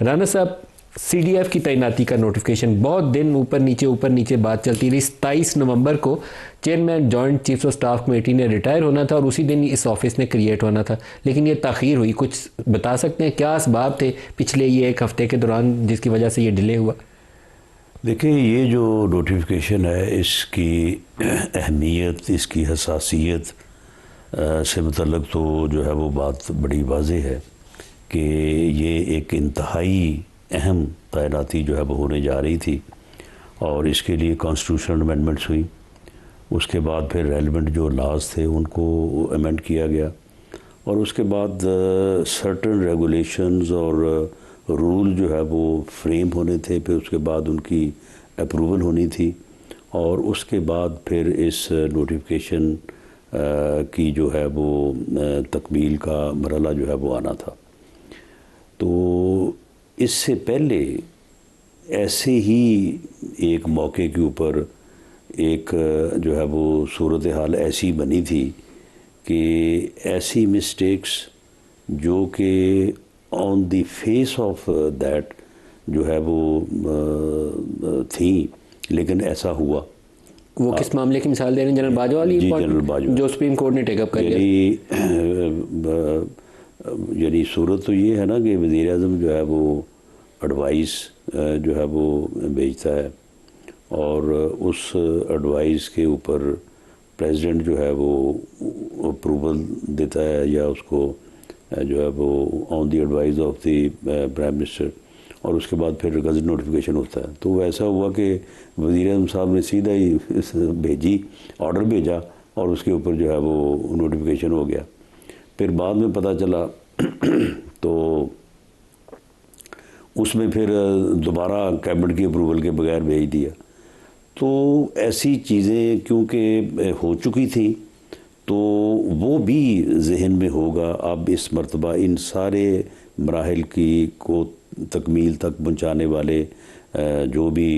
رانا صاحب، C D F کی تعیناتی کا نوٹیفیکیشن بہت دن اوپر نیچے بات چلتی رہی. 27 نومبر کو chairman joint chiefs of staff committee نے ریٹائر ہونا تھا اور اسی دن اس آفس نے کریٹ ہونا تھا، لیکن یہ تاخیر ہوئی. کچھ بتا سکتے ہیں کیا اسباب تھے پچھلے یہ ایک ہفتے کے دوران جس کی وجہ سے یہ ڈیلے ہوا؟ دیکھیں، یہ جو نوٹیفیکیشن ہے اس کی اہمیت، اس کی حساسیت سے متعلق تو جو ہے وہ بات بڑی واضح ہے کہ یہ ایک انتہائی اہم تعیناتی جو ہے وہ ہونے جا رہی تھی، اور اس کے لیے کانسٹیٹیوشنل امینڈمنٹس ہوئی. اس کے بعد پھر ریلیونٹ جو لاز تھے ان کو امینڈ کیا گیا، اور اس کے بعد سرٹن ریگولیشنز اور رول جو ہے وہ فریم ہونے تھے. پھر اس کے بعد ان کی اپروول ہونی تھی، اور اس کے بعد پھر اس نوٹیفیکیشن کی جو ہے وہ تکمیل کا مرحلہ جو ہے وہ آنا تھا. تو اس سے پہلے ایسے ہی ایک موقع کے اوپر ایک جو ہے وہ صورتحال ایسی بنی تھی کہ ایسی مسٹیکس جو کہ آن دی فیس آف دیٹ جو ہے وہ تھیں، لیکن ایسا ہوا. وہ کس معاملے کی مثال دے رہے ہیں؟ جنرل باجوہ والی؟ جی، جنرل باجوہ، جو سپریم کورٹ نے ٹیک اپ کر لیا. یعنی صورت تو یہ ہے نا کہ وزیر اعظم جو ہے وہ ایڈوائس جو ہے وہ بھیجتا ہے، اور اس ایڈوائس کے اوپر پریزیڈنٹ جو ہے وہ اپروول دیتا ہے، یا اس کو جو ہے وہ on the advise of the prime minister, اور اس کے بعد پھر گزٹ نوٹیفیکیشن ہوتا ہے. تو ایسا ہوا کہ وزیر اعظم صاحب نے سیدھا ہی بھیجی، آرڈر بھیجا، اور اس کے اوپر جو ہے وہ نوٹیفیکیشن ہو گیا. پھر بعد میں پتہ چلا تو اس میں پھر دوبارہ کیبنٹ کی اپروول کے بغیر بھیج دیا. تو ایسی چیزیں کیونکہ ہو چکی تھیں تو وہ بھی ذہن میں ہوگا. اب اس مرتبہ ان سارے مراحل کی کو تکمیل تک پہنچانے والے جو بھی